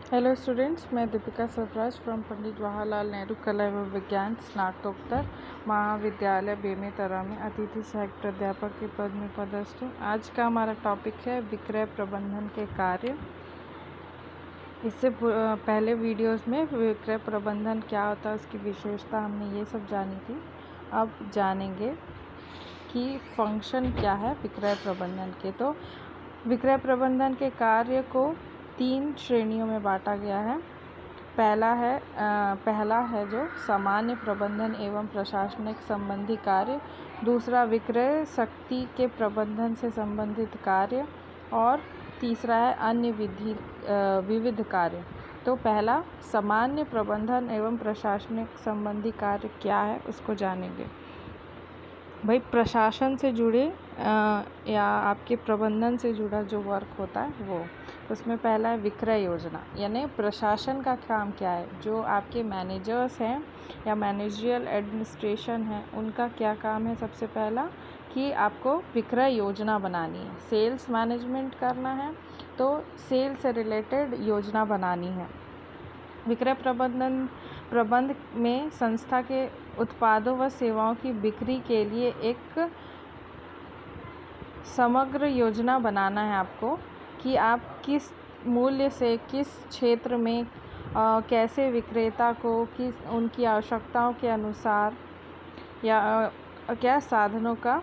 Hello students, मैं Deepika Sarfaraz from Pandit Jawaharlal Nehru कला एवं विज्ञान स्नातकोत्तर महाविद्यालय बेमेतरा में अतिथि सहायक प्राध्यापक के पद में पदस्थ हूँ। आज का हमारा टॉपिक है विक्रय प्रबंधन के कार्य। इससे पहले वीडियोस में विक्रय प्रबंधन क्या होता है, उसकी विशेषता हमने ये सब जानी थी। अब जानेंगे कि फंक्शन क्या है विक्रय प्रबंधन के। तो विक्रय प्रबंधन के कार्य को 3 श्रेणियों में बांटा गया है। पहला है जो सामान्य प्रबंधन एवं प्रशासनिक संबंधी कार्य, दूसरा विक्रय शक्ति के प्रबंधन से संबंधित कार्य और तीसरा है अन्य विविध कार्य। तो पहला सामान्य प्रबंधन एवं प्रशासनिक संबंधी कार्य क्या है उसको जानेंगे। भाई, प्रशासन से जुड़े या आपके प्रबंधन से जुड़ा जो वर्क होता है वो, उसमें पहला है विक्रय योजना। यानी प्रशासन का काम क्या है, जो आपके मैनेजर्स हैं या मैनेजरियल एडमिनिस्ट्रेशन है, उनका क्या काम है। सबसे पहला कि आपको विक्रय योजना बनानी है। सेल्स मैनेजमेंट करना है तो सेल से रिलेटेड योजना बनानी है। विक्रय प्रबंध में संस्था के उत्पादों व सेवाओं की बिक्री के लिए एक समग्र योजना बनाना है आपको कि आप किस मूल्य से किस क्षेत्र में कैसे विक्रेता को किस उनकी आवश्यकताओं के अनुसार या क्या साधनों का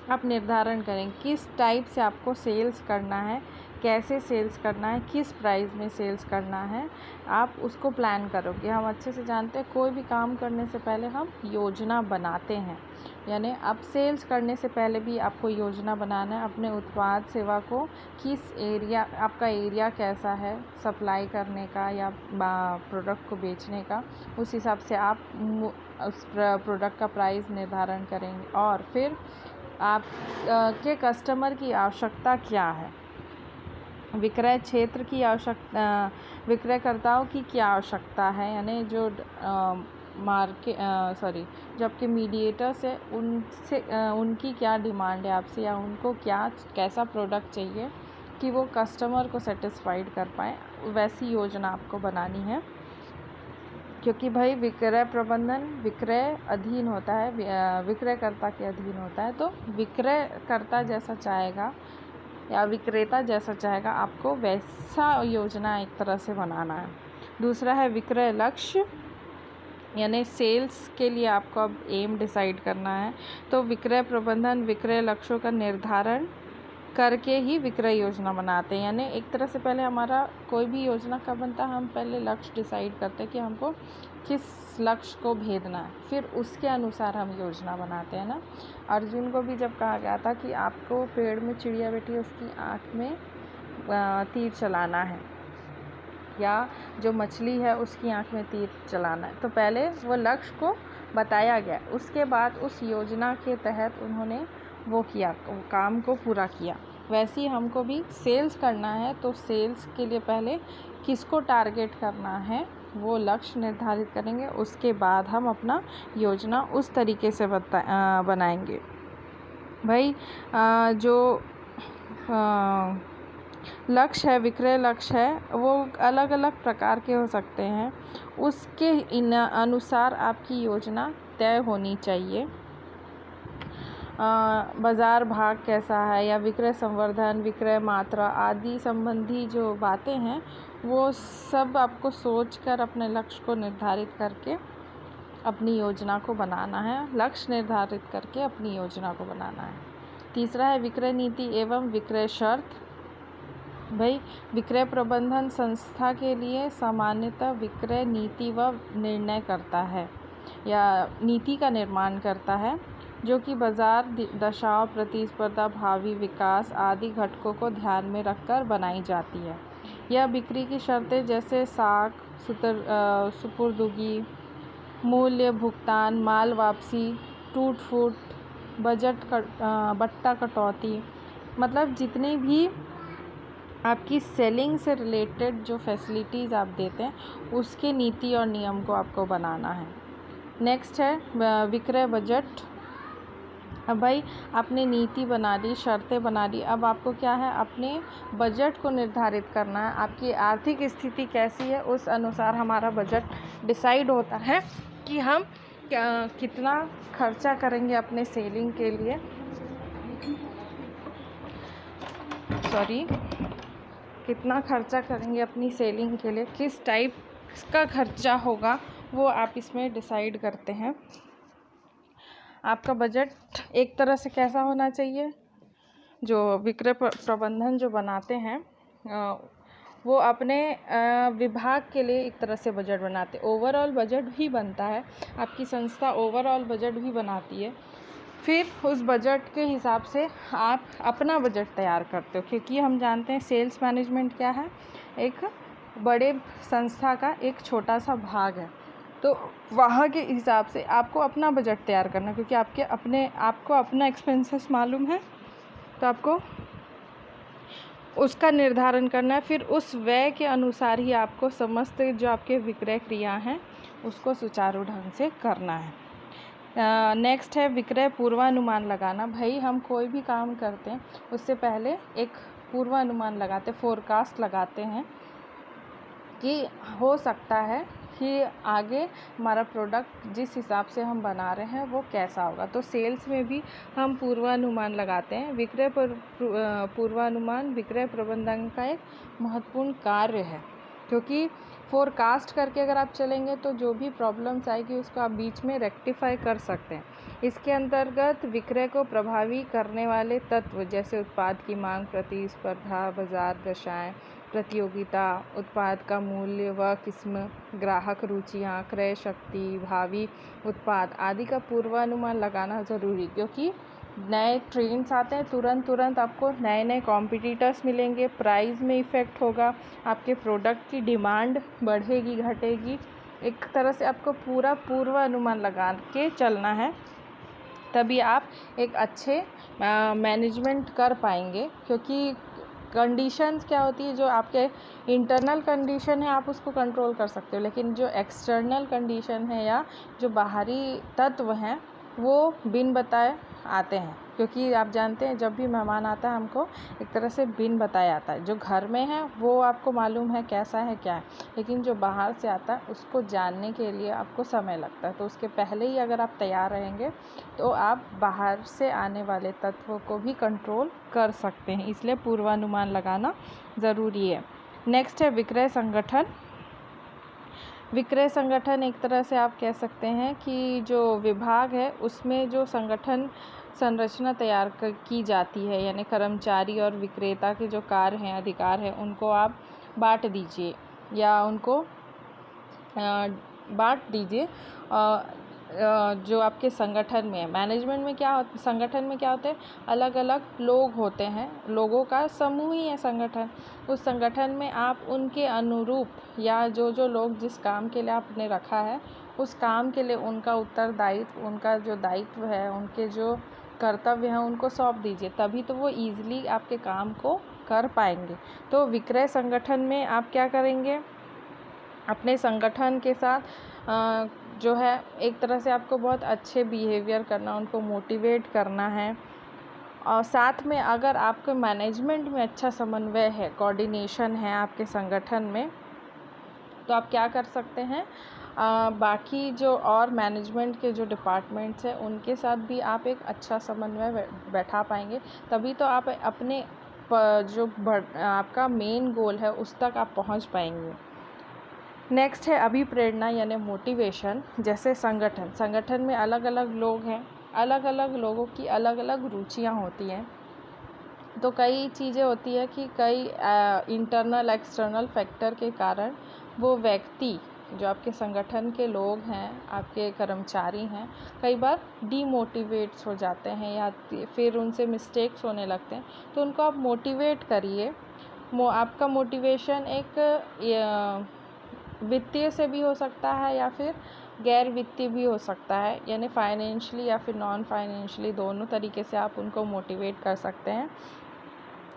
आप निर्धारण करें, किस टाइप से आपको सेल्स करना है, कैसे सेल्स करना है, किस प्राइस में सेल्स करना है, आप उसको प्लान करोगे। हम अच्छे से जानते हैं कोई भी काम करने से पहले हम योजना बनाते हैं। यानी अब सेल्स करने से पहले भी आपको योजना बनाना है अपने उत्पाद सेवा को, किस एरिया, आपका एरिया कैसा है सप्लाई करने का या प्रोडक्ट को बेचने का, उस हिसाब से आप उस प्रोडक्ट का प्राइस निर्धारण करेंगे। और फिर आप के कस्टमर की आवश्यकता क्या है, विक्रय क्षेत्र की आवश्यकता, विक्रयकर्ताओं की क्या आवश्यकता है, यानी जो जो आपके मीडिएटर्स है उनसे उनकी क्या डिमांड है आपसे, या उनको कैसा प्रोडक्ट चाहिए कि वो कस्टमर को सेटिस्फाइड कर पाए, वैसी योजना आपको बनानी है। क्योंकि भाई विक्रय प्रबंधन विक्रय अधीन होता है, विक्रयकर्ता के अधीन होता है। तो विक्रयकर्ता जैसा चाहेगा या विक्रेता जैसा चाहेगा, आपको वैसा योजना एक तरह से बनाना है। दूसरा है विक्रय लक्ष्य, यानी सेल्स के लिए आपको अब एम डिसाइड करना है। तो विक्रय प्रबंधन विक्रय लक्ष्यों का निर्धारण करके ही विक्रय योजना बनाते हैं। यानी एक तरह से पहले हमारा कोई भी योजना कब बनता है, हम पहले लक्ष्य डिसाइड करते हैं कि हमको किस लक्ष्य को भेदना है, फिर उसके अनुसार हम योजना बनाते हैं ना। अर्जुन को भी जब कहा गया था कि आपको पेड़ में चिड़िया बैठी है उसकी आँख में तीर चलाना है, या जो मछली है उसकी आँख में तीर चलाना है, तो पहले वो लक्ष्य को बताया गया, उसके बाद उस योजना के तहत उन्होंने वो काम को पूरा किया। वैसे ही हमको भी सेल्स करना है, तो सेल्स के लिए पहले किसको टारगेट करना है वो लक्ष्य निर्धारित करेंगे, उसके बाद हम अपना योजना उस तरीके से बनाएंगे। भाई, जो लक्ष्य है, विक्रय लक्ष्य है, वो अलग अलग प्रकार के हो सकते हैं, उसके अनुसार आपकी योजना तय होनी चाहिए। बाज़ार भाग कैसा है, या विक्रय संवर्धन, विक्रय मात्रा आदि संबंधी जो बातें हैं वो सब आपको सोचकर अपने लक्ष्य को निर्धारित करके अपनी योजना को बनाना है, लक्ष्य निर्धारित करके अपनी योजना को बनाना है। तीसरा है विक्रय नीति एवं विक्रय शर्त। भाई, विक्रय प्रबंधन संस्था के लिए सामान्यतः विक्रय नीति व निर्णय करता है या नीति का निर्माण करता है, जो कि बाजार दशाओं, प्रतिस्पर्धा, भावी विकास आदि घटकों को ध्यान में रखकर बनाई जाती है। यह बिक्री की शर्तें जैसे साख, सुपुर्दगी, मूल्य भुगतान, माल वापसी, टूट फूट, बट्टा कटौती, मतलब जितनी भी आपकी सेलिंग से रिलेटेड जो फैसिलिटीज़ आप देते हैं उसके नीति और नियम को आपको बनाना है। नेक्स्ट है विक्रय बजट। अब भाई आपने नीति बना ली, शर्तें बना ली, अब आपको क्या है, अपने बजट को निर्धारित करना है। आपकी आर्थिक स्थिति कैसी है, उस अनुसार हमारा बजट डिसाइड होता है कि हम कितना खर्चा करेंगे अपने सेलिंग के लिए, कितना खर्चा करेंगे अपनी सेलिंग के लिए, किस टाइप का खर्चा होगा, वो आप इसमें डिसाइड करते हैं। आपका बजट एक तरह से कैसा होना चाहिए, जो विक्रय प्रबंधन जो बनाते हैं वो अपने विभाग के लिए एक तरह से बजट बनाते, ओवरऑल बजट भी बनता है, आपकी संस्था ओवरऑल बजट भी बनाती है। फिर उस बजट के हिसाब से आप अपना बजट तैयार करते हो, क्योंकि हम जानते हैं सेल्स मैनेजमेंट क्या है, एक बड़े संस्था का एक छोटा सा भाग है। तो वहाँ के हिसाब से आपको अपना बजट तैयार करना, क्योंकि आपको अपना एक्सपेंसेस मालूम है, तो आपको उसका निर्धारण करना है। फिर उस व्यय के अनुसार ही आपको समस्त जो आपके विक्रय क्रिया हैं उसको सुचारू ढंग से करना है। नेक्स्ट है विक्रय पूर्वानुमान लगाना। भाई हम कोई भी काम करते हैं उससे पहले एक पूर्वानुमान लगाते, फोरकास्ट लगाते हैं कि हो सकता है कि आगे हमारा प्रोडक्ट जिस हिसाब से हम बना रहे हैं वो कैसा होगा। तो सेल्स में भी हम पूर्वानुमान लगाते हैं। विक्रय पूर्वानुमान विक्रय प्रबंधन का एक महत्वपूर्ण कार्य है, क्योंकि फोरकास्ट करके अगर आप चलेंगे तो जो भी प्रॉब्लम्स आएगी उसको आप बीच में रेक्टिफाई कर सकते हैं। इसके अंतर्गत विक्रय को प्रभावी करने वाले तत्व जैसे उत्पाद की मांग, प्रतिस्पर्धा, बाजार दशाएं, प्रतियोगिता, उत्पाद का मूल्य व किस्म, ग्राहक रुचियाँ, क्रय शक्ति, भावी उत्पाद आदि का पूर्वानुमान लगाना ज़रूरी, क्योंकि नए ट्रेंड्स आते हैं, तुरंत आपको नए नए कॉम्पिटिटर्स मिलेंगे, प्राइस में इफ़ेक्ट होगा, आपके प्रोडक्ट की डिमांड बढ़ेगी घटेगी। एक तरह से आपको पूरा पूर्वानुमान लगा के चलना है, तभी आप एक अच्छे मैनेजमेंट कर पाएंगे। क्योंकि कंडीशंस क्या होती है, जो आपके इंटरनल कंडीशन है आप उसको कंट्रोल कर सकते हो, लेकिन जो एक्सटर्नल कंडीशन है या जो बाहरी तत्व हैं वो बिन बताए आते हैं। क्योंकि आप जानते हैं जब भी मेहमान आता है हमको एक तरह से बिन बताया आता है। जो घर में है वो आपको मालूम है कैसा है क्या है, लेकिन जो बाहर से आता है उसको जानने के लिए आपको समय लगता है। तो उसके पहले ही अगर आप तैयार रहेंगे तो आप बाहर से आने वाले तत्वों को भी कंट्रोल कर सकते हैं, इसलिए पूर्वानुमान लगाना ज़रूरी है। नेक्स्ट है विक्रय संगठन। विक्रय संगठन एक तरह से आप कह सकते हैं कि जो विभाग है उसमें जो संगठन संरचना तैयार की जाती है, यानी कर्मचारी और विक्रेता के जो कार्य हैं, अधिकार हैं, उनको आप बांट दीजिए या उनको बांट दीजिए। जो आपके संगठन में है, मैनेजमेंट में क्या होता, संगठन में क्या होते हैं, अलग अलग लोग होते हैं, लोगों का समूह ही है संगठन। उस संगठन में आप उनके अनुरूप या जो लोग जिस काम के लिए आपने रखा है उस काम के लिए उनका उत्तरदायित्व, उनका जो दायित्व है, उनके जो कर्तव्य हैं उनको सौंप दीजिए, तभी तो वो ईज़िली आपके काम को कर पाएंगे। तो विक्रय संगठन में आप क्या करेंगे, अपने संगठन के साथ जो है एक तरह से आपको बहुत अच्छे बिहेवियर करना, उनको मोटिवेट करना है। और साथ में अगर आपके मैनेजमेंट में अच्छा समन्वय है, कोऑर्डिनेशन है आपके संगठन में, तो आप क्या कर सकते हैं, बाकी जो और मैनेजमेंट के जो डिपार्टमेंट्स हैं उनके साथ भी आप एक अच्छा समन्वय बैठा पाएंगे। तभी तो आप अपने आपका मेन गोल है उस तक आप पहुंच पाएंगे। नेक्स्ट है अभिप्रेरणा यानी मोटिवेशन। जैसे संगठन में अलग अलग लोग हैं, अलग अलग लोगों की अलग अलग रुचियां होती हैं। तो कई चीज़ें होती है कि कई इंटरनल एक्सटर्नल फैक्टर के कारण वो व्यक्ति जो आपके संगठन के लोग हैं, आपके कर्मचारी हैं, कई बार डीमोटिवेट्स हो जाते हैं या फिर उनसे मिस्टेक्स होने लगते हैं। तो उनको आप मोटिवेट करिए। आपका मोटिवेशन एक वित्तीय से भी हो सकता है या फिर गैर वित्तीय भी हो सकता है, यानी फाइनेंशियली या फिर नॉन फाइनेंशियली, दोनों तरीके से आप उनको मोटिवेट कर सकते हैं।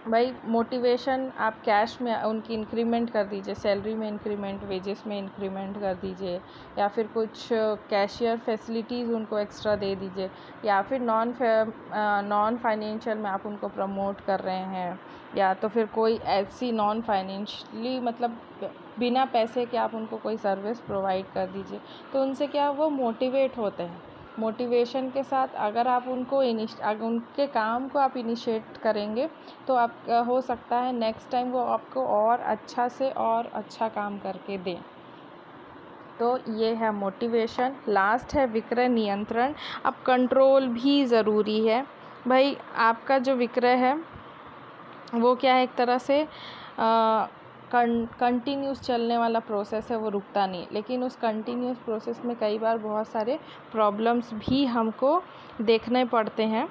भाई मोटिवेशन आप कैश में उनकी इंक्रीमेंट कर दीजिए, सैलरी में इंक्रीमेंट, वेजेस में इंक्रीमेंट कर दीजिए, या फिर कुछ कैशियर फैसिलिटीज़ उनको एक्स्ट्रा दे दीजिए, या फिर नॉन फाइनेंशियल में आप उनको प्रमोट कर रहे हैं, या तो फिर कोई ऐसी नॉन फाइनेंशियली मतलब बिना पैसे के आप उनको कोई सर्विस प्रोवाइड कर दीजिए। तो उनसे क्या वो मोटिवेट होते हैं। मोटिवेशन के साथ अगर आप अगर उनके काम को आप इनिशिएट करेंगे तो आप हो सकता है नेक्स्ट टाइम वो आपको और अच्छा से और अच्छा काम करके दें। तो ये है मोटिवेशन। लास्ट है विक्रय नियंत्रण। अब कंट्रोल भी ज़रूरी है भाई। आपका जो विक्रय है वो क्या है, एक तरह से कंटिन्यूस चलने वाला प्रोसेस है, वो रुकता नहीं। लेकिन उस कंटिन्यूस प्रोसेस में कई बार बहुत सारे प्रॉब्लम्स भी हमको देखने पड़ते हैं।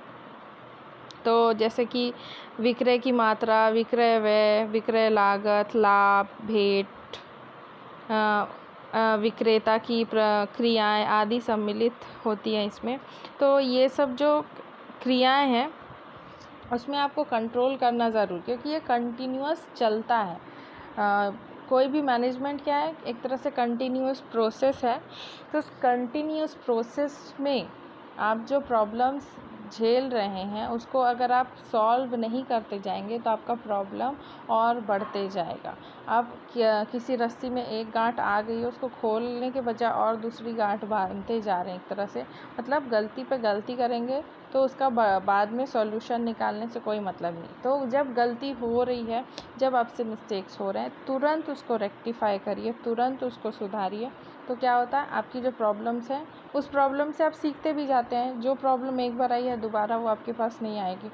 तो जैसे कि विक्रय की मात्रा, विक्रय व्यय, विक्रय लागत, लाभ, भेंट, विक्रेता की प्रक्रियाएं आदि सम्मिलित होती हैं इसमें। तो ये सब जो क्रियाएं हैं उसमें आपको कंट्रोल करना ज़रूर, क्योंकि ये कंटिन्यूअस चलता है। कोई भी मैनेजमेंट क्या है, एक तरह से कंटिन्यूअस प्रोसेस है। तो उस कंटिन्यूअस प्रोसेस में आप जो प्रॉब्लम्स झेल रहे हैं उसको अगर आप सॉल्व नहीं करते जाएंगे तो आपका प्रॉब्लम और बढ़ते जाएगा। आप किसी रस्सी में एक गांठ आ गई है, उसको खोलने के बजाय और दूसरी गांठ बांधते जा रहे हैं एक तरह से। मतलब गलती पे गलती करेंगे तो उसका बाद में सॉल्यूशन निकालने से कोई मतलब नहीं। तो जब गलती हो रही है, जब आपसे मिस्टेक्स हो रहे हैं, तुरंत उसको रेक्टिफाई करिए, तुरंत उसको सुधारिए। तो क्या होता है, आपकी जो प्रॉब्लम्स हैं उस प्रॉब्लम से आप सीखते भी जाते हैं। जो प्रॉब्लम एक बार आई है दोबारा वो आपके पास नहीं आएगी।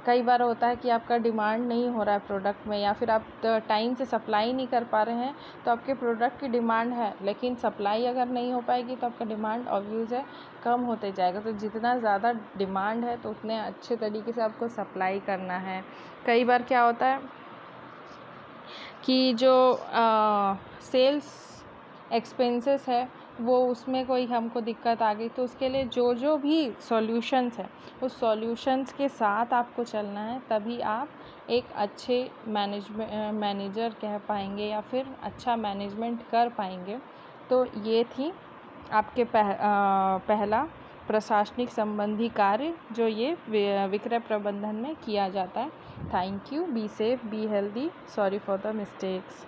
कई बार होता है कि आपका डिमांड नहीं हो रहा है प्रोडक्ट में, या फिर आप टाइम से सप्लाई नहीं कर पा रहे हैं। तो आपके प्रोडक्ट की डिमांड है लेकिन सप्लाई अगर नहीं हो पाएगी तो आपका डिमांड ऑब्वियस है कम होते जाएगा। तो जितना ज़्यादा डिमांड है तो उतने अच्छे तरीके से आपको सप्लाई करना है। कई बार क्या होता है कि जो सेल्स एक्सपेंसेस है वो उसमें कोई हमको दिक्कत आ गई, तो उसके लिए जो जो भी सॉल्यूशंस है उस सॉल्यूशंस के साथ आपको चलना है। तभी आप एक अच्छे मैनेजर कह पाएंगे या फिर अच्छा मैनेजमेंट कर पाएंगे। तो ये थी आपके पहला प्रशासनिक संबंधी कार्य जो ये विक्रय प्रबंधन में किया जाता है। Thank you. Be safe, be healthy, sorry for the mistakes.